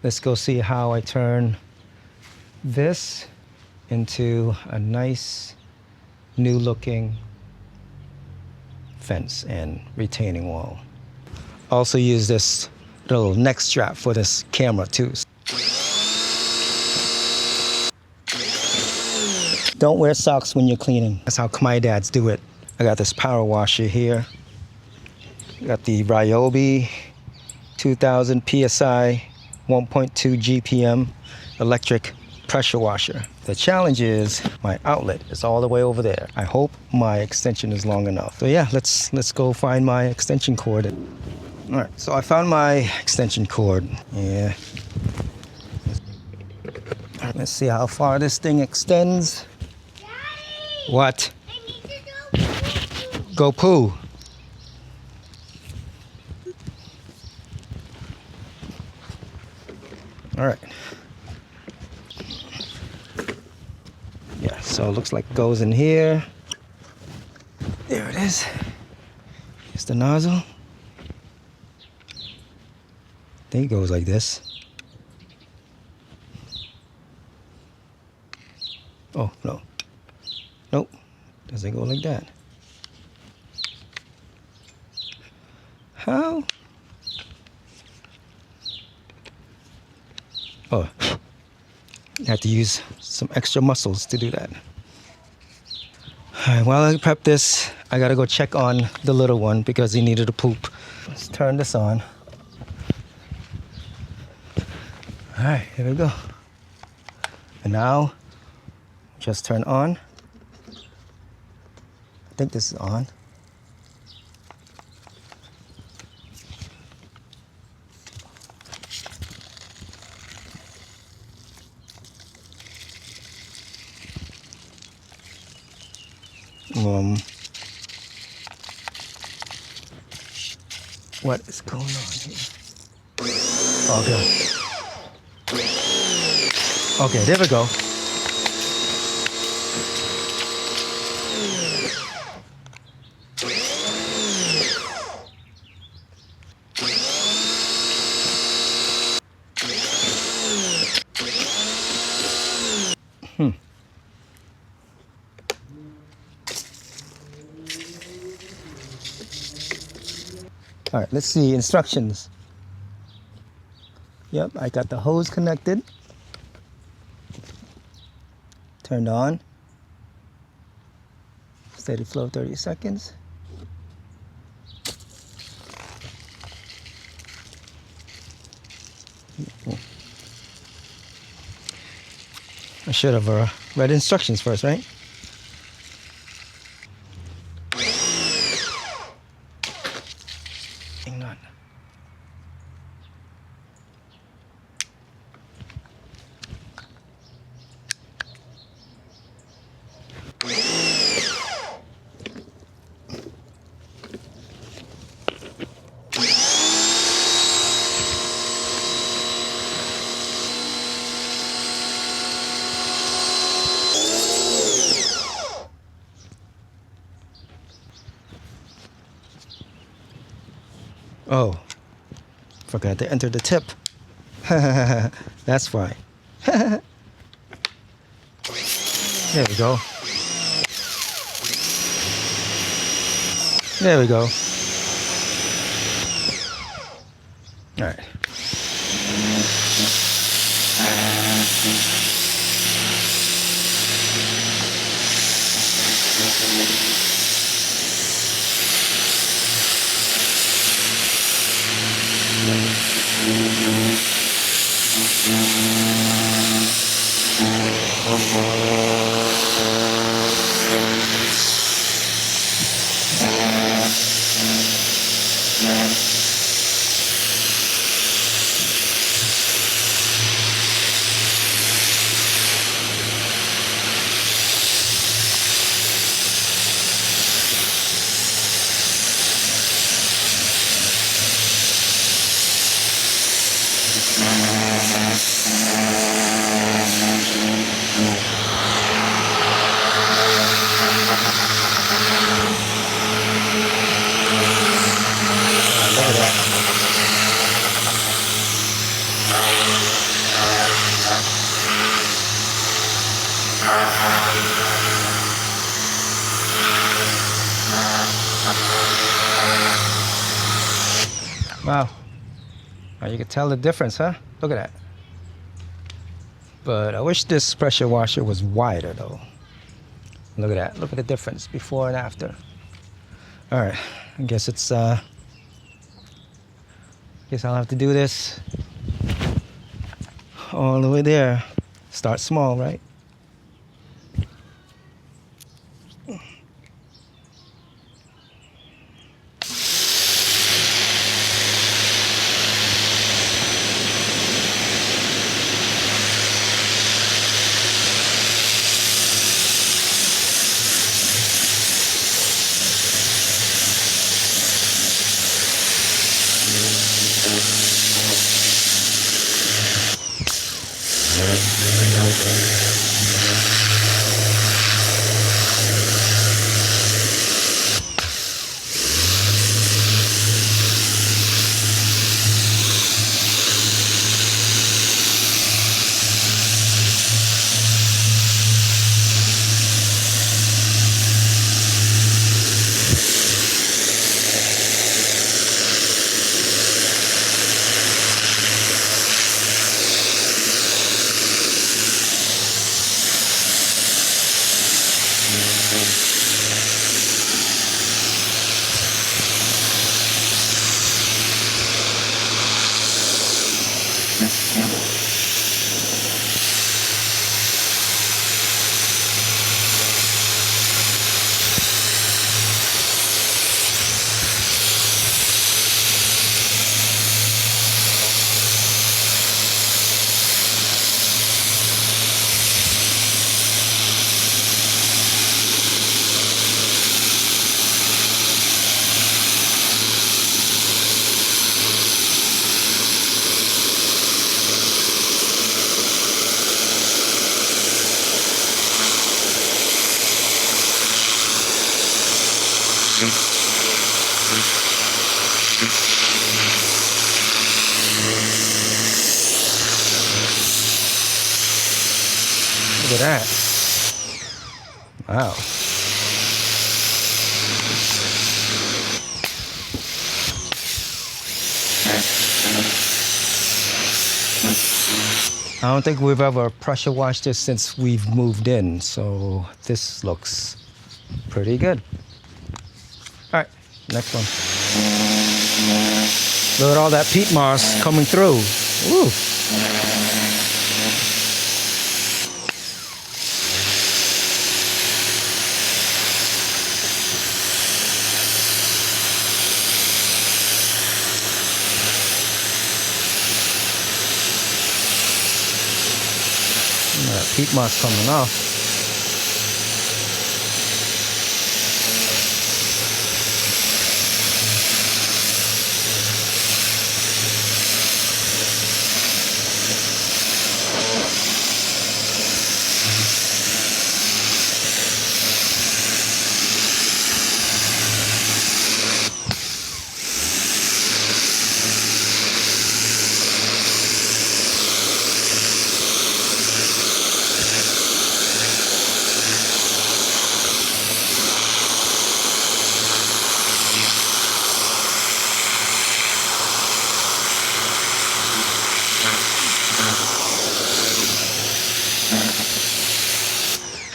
Let's go see how I turn this into a nice new looking fence and retaining wall. Also use this little neck strap for this camera too. Don't wear socks when you're cleaning. That's how Khmer dads do it. I got this power washer here. I got the Ryobi 2000 PSI 1.2 GPM electric pressure washer. The challenge is my outlet is all the way over there. I hope my extension is long enough. So yeah, let's go find my extension cord. All right, so I found my extension cord. Yeah. All right, let's see how far this thing extends. Daddy, what? I need to go poo. All right. Yeah, so it looks like it goes in here. There it is. Here's the nozzle. I think it goes like this. Oh, no. Nope. Doesn't go like that. How? Oh, I have to use some extra muscles to do that. All right, while I prep this, I gotta go check on the little one because he needed a poop. Let's turn this on. All right, here we go. And now, just turn on. I think this is on. What is going on here? Okay. Okay, there we go. All right, let's see instructions. Yep, I got the hose connected. Turned on. Steady flow 30 seconds. I should have read instructions first, right? Hang on. Oh, forgot to enter the tip. That's fine. There we go. There we go. All right. Wow. Now you can tell the difference, huh? Look at that. But I wish this pressure washer was wider though. Look at that. Look at the difference before and after. All right. I guess it's guess I'll have to do this all the way there. Start small, right? Look at that. Wow. I don't think we've ever pressure washed this since we've moved in, so this looks pretty good. All right, next one. Look at all that peat moss coming through. Woo. That peat moss coming off.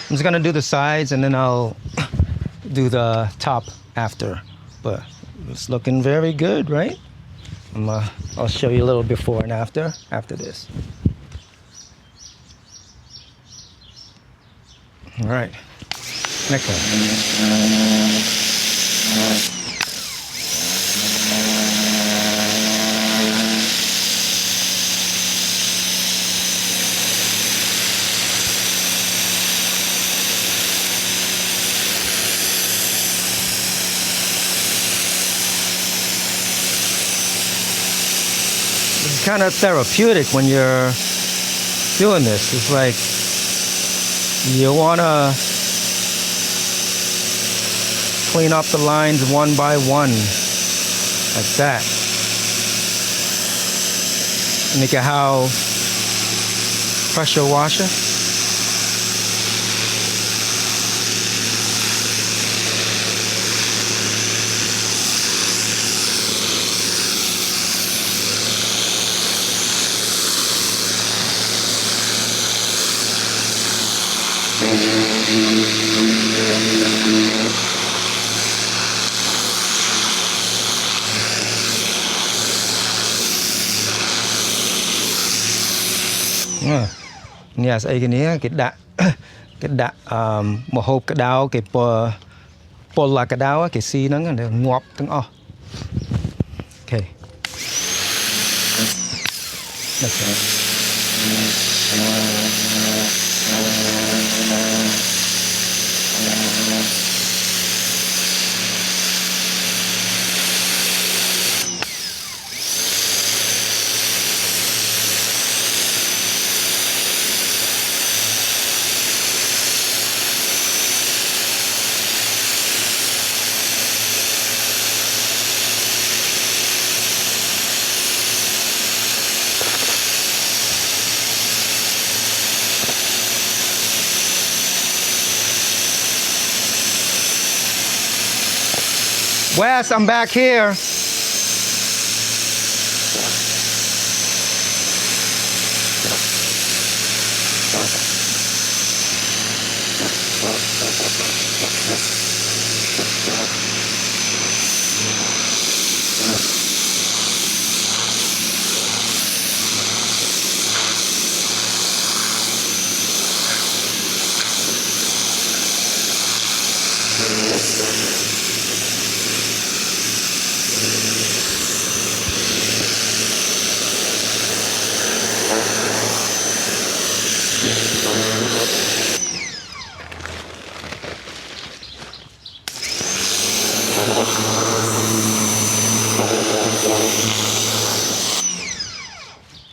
I'm just gonna do the sides and then I'll do the top after. But it's looking very good, right? I'll show you a little before and after this. All right, next one. It's kind of therapeutic when you're doing this. It's like you want to clean up the lines one by one, like that. Make a how pressure washer. Nhà ấy cái này cái đạ một hộp cái đào cái bò là cái đào cái xi nó ngọtทั้ง Okay. That's it. Wes, I'm back here.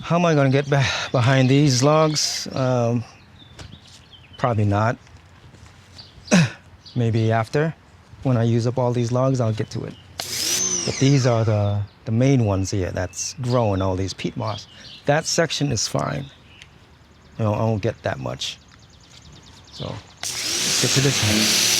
How am I going to get behind these logs? Probably not. Maybe after, when I use up all these logs, I'll get to it. But these are the main ones here that's growing all these peat moss. That section is fine. I won't get that much. So let's get to this one.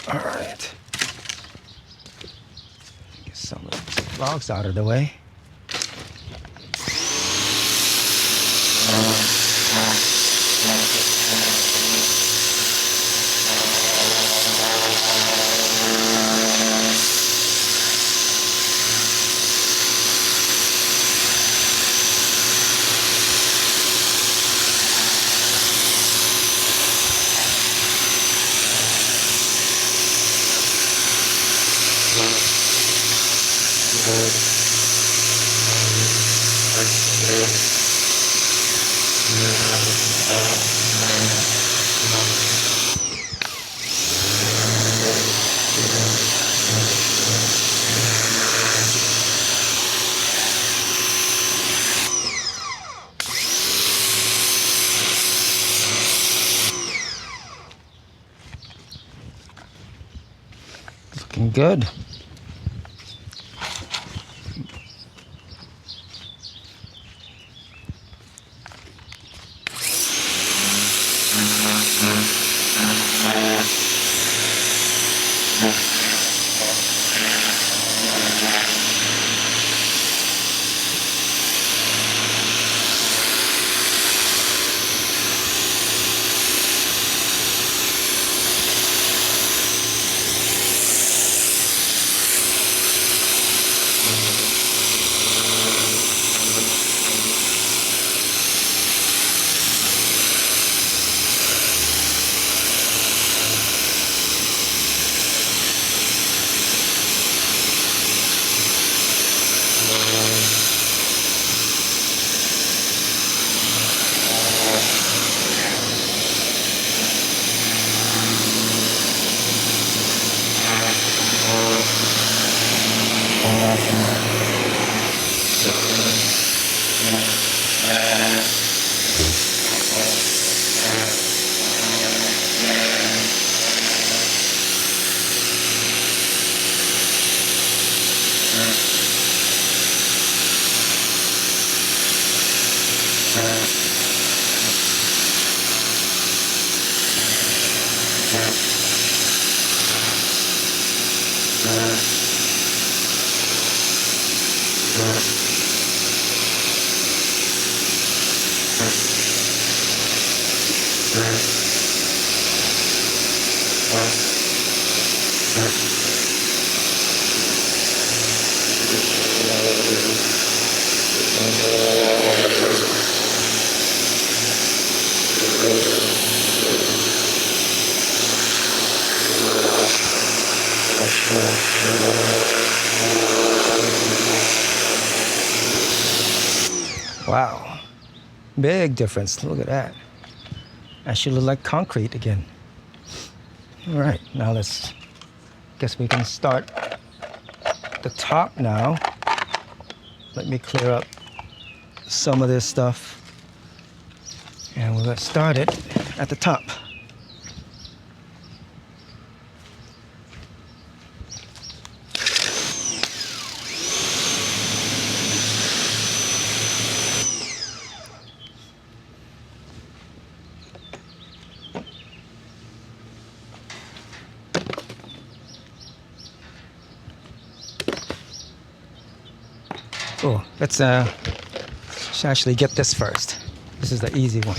All right. Get some of these logs out of the way. Looking good. Wow, big difference. Look at that. Actually look like concrete again. All right, now guess we can start the top now. Let me clear up some of this stuff. And we'll get started at the top. Oh, let's actually get this first. This is the easy one.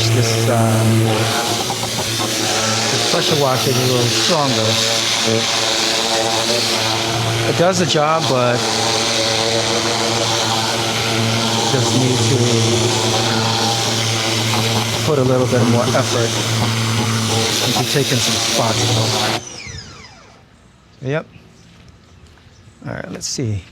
wish this pressure washer is a little stronger. It does the job, but just need to put a little bit more effort into taking some spots though. Yep. All right, let's see.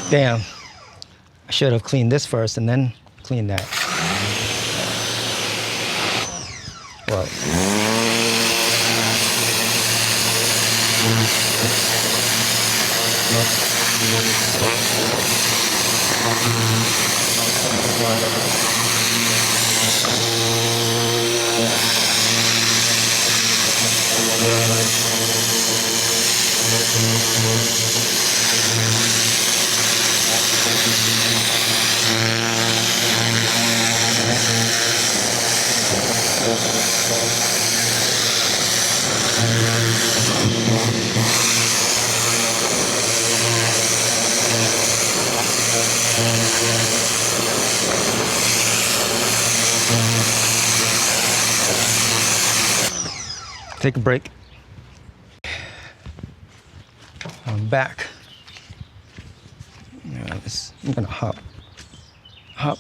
Damn. I should have cleaned this first and then cleaned that. Well. Take a break. I'm back. I'm gonna hop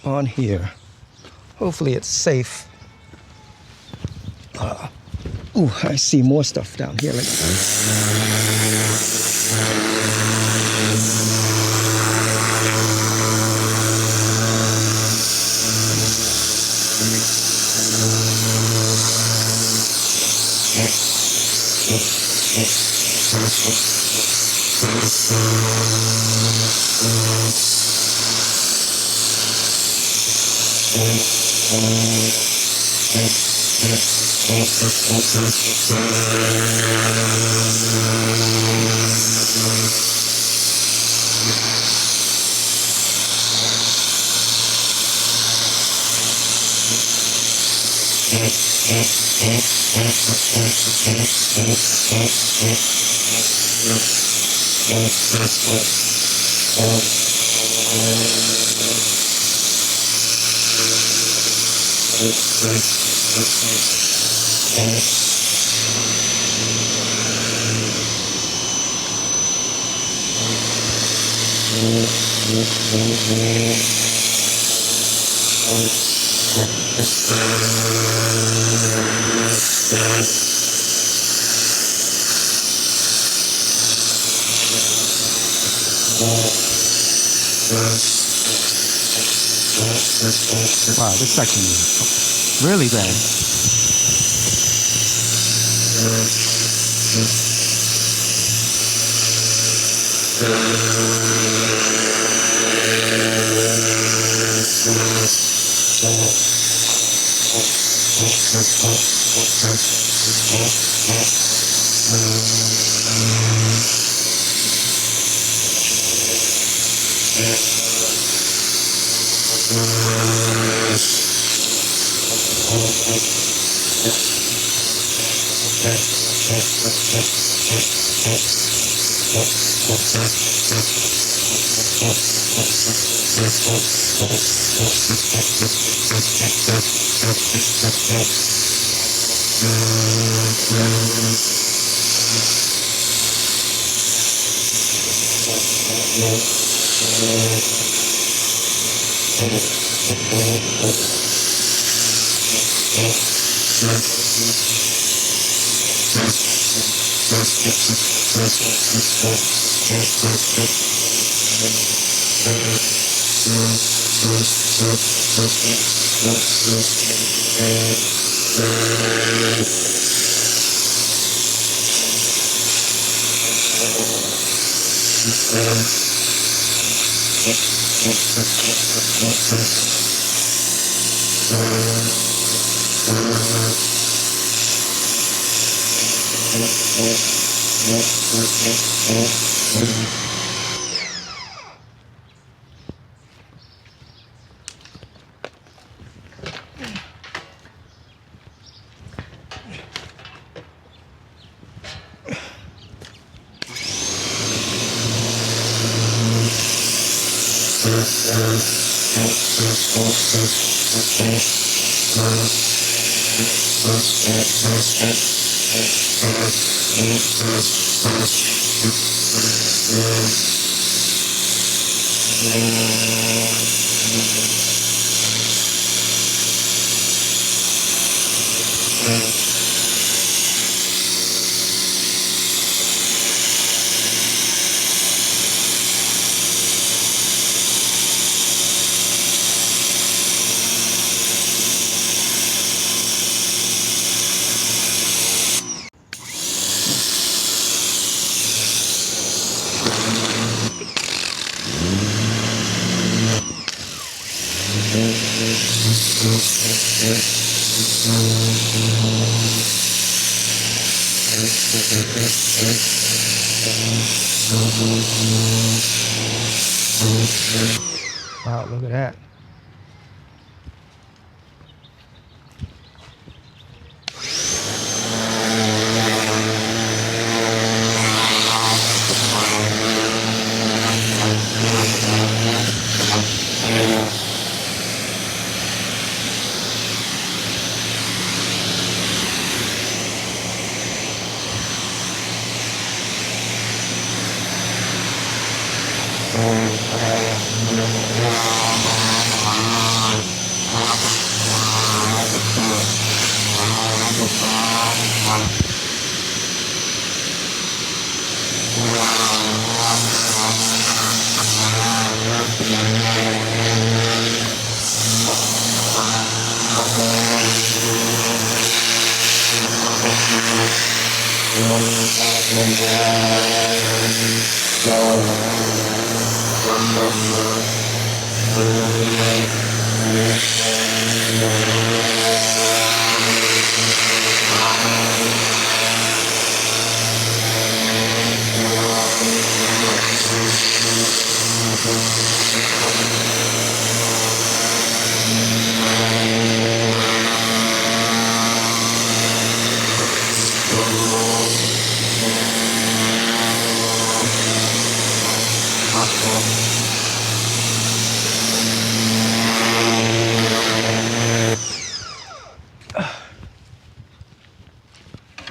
on here. Hopefully it's safe. Ooh, I see more stuff down here. Wow, this section is really bad. Wow, look at that.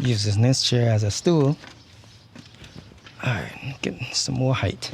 Using this chair as a stool. All right, getting some more height.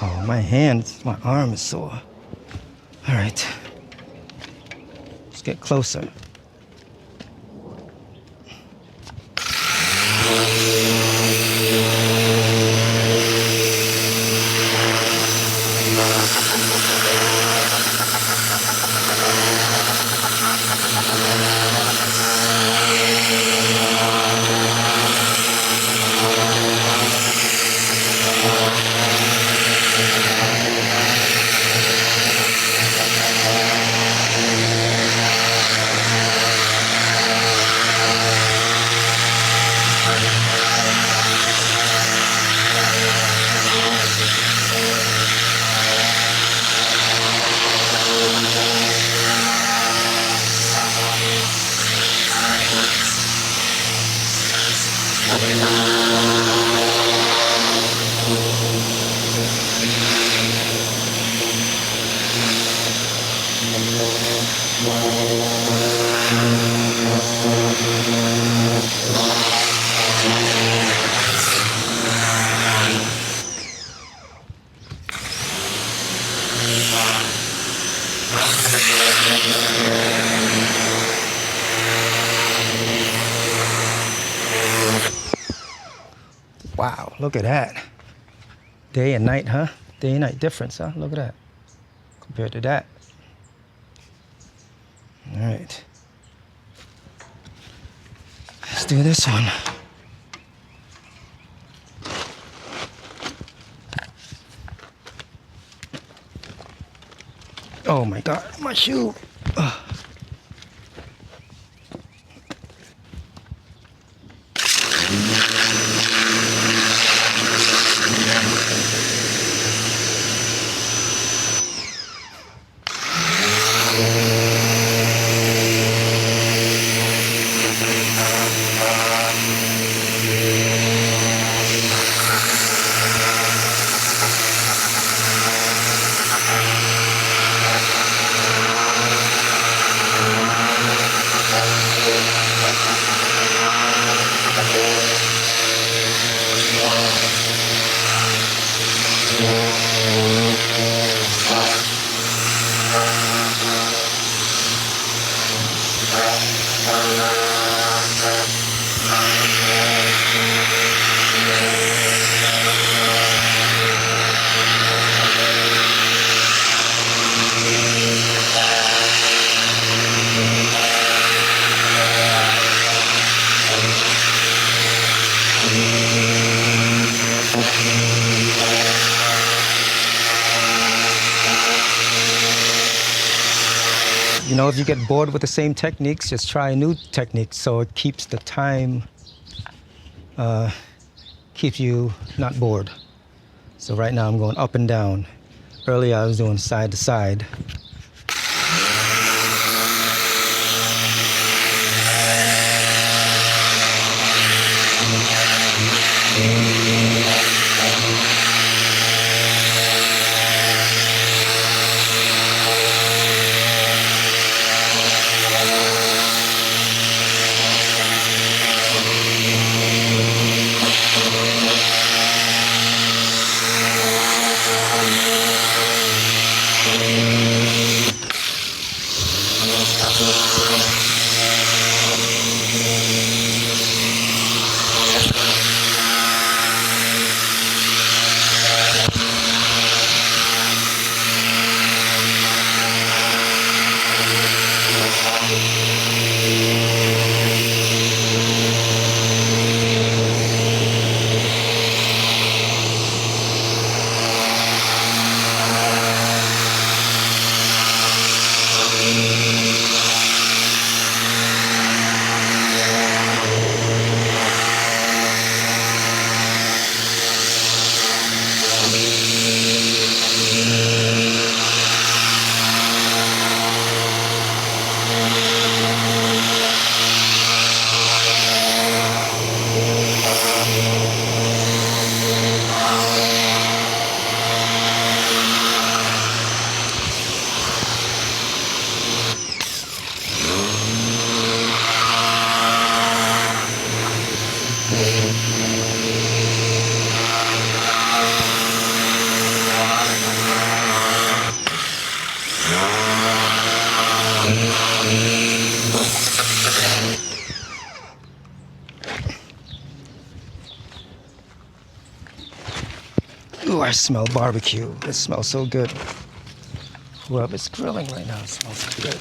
Oh, my arm is sore. All right, let's get closer. look at that. Day and night, huh? Day and night difference, huh? Look at that. Compared to that. All right. Let's do this one. Oh my God, my shoe. Ugh. You know, if you get bored with the same techniques, just try a new technique so it keeps the time, keeps you not bored. So right now I'm going up and down. Earlier I was doing side to side. Ooh, I smell barbecue. It smells so good. Whoever's grilling right now smells good.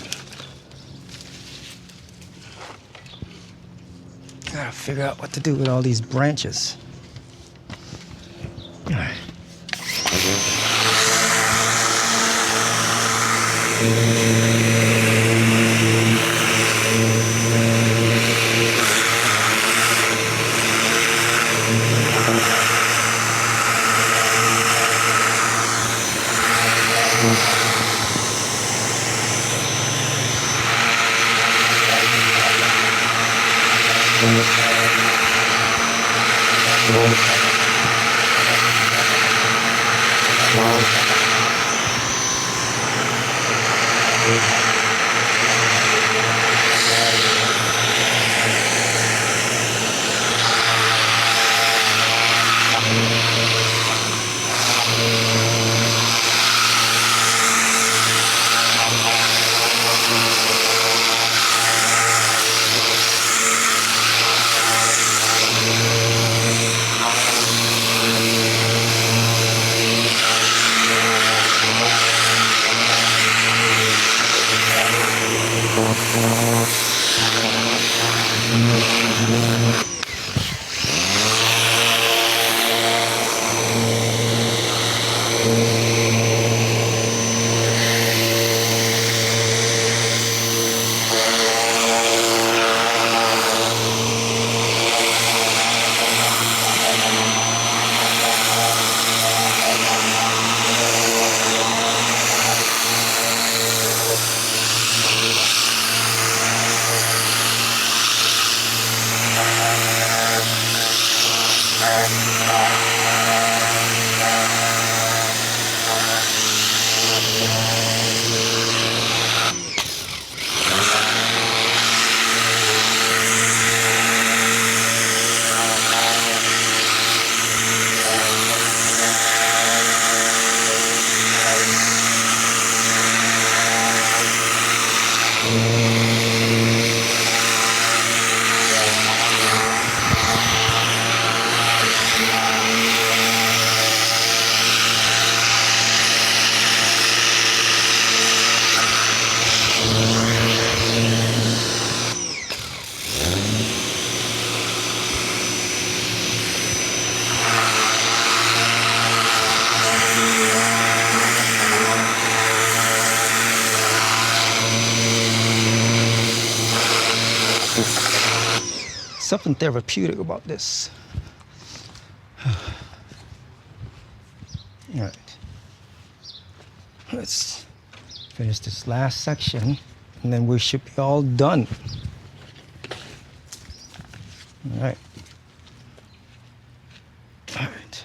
Gotta figure out what to do with all these branches. All right. something therapeutic about this. All right. Let's finish this last section, and then we should be all done. All right. All right.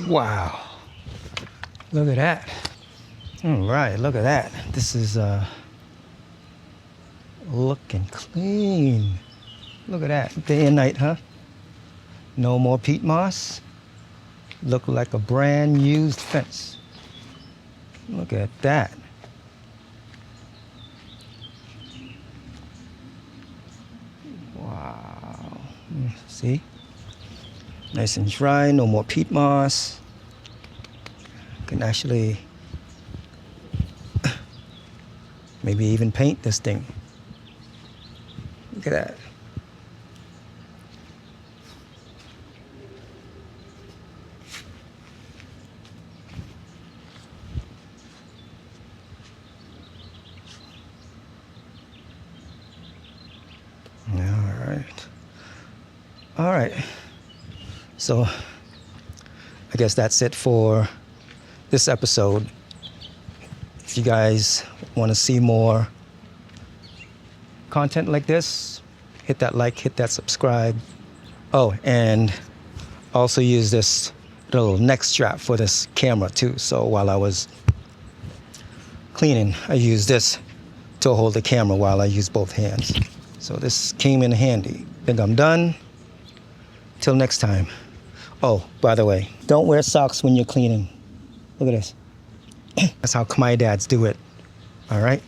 Wow. Look at that. All right, look at that. This is looking clean. Look at that. Day and night, huh? No more peat moss. Look like a brand used fence. Look at that. Wow. See? Nice and dry, no more peat moss. Can actually maybe even paint this thing. Look at that. All right. So I guess that's it for this episode. If you guys want to see more content like this, hit that like, hit that subscribe. Oh, and Also use this little neck strap for this camera too. So while I was cleaning, I used this to hold the camera while I use both hands. So this came in handy. Think I'm done. Till next time. Oh, by the way, don't wear socks when you're cleaning. Look at this. That's how Khmer dads do it. All right?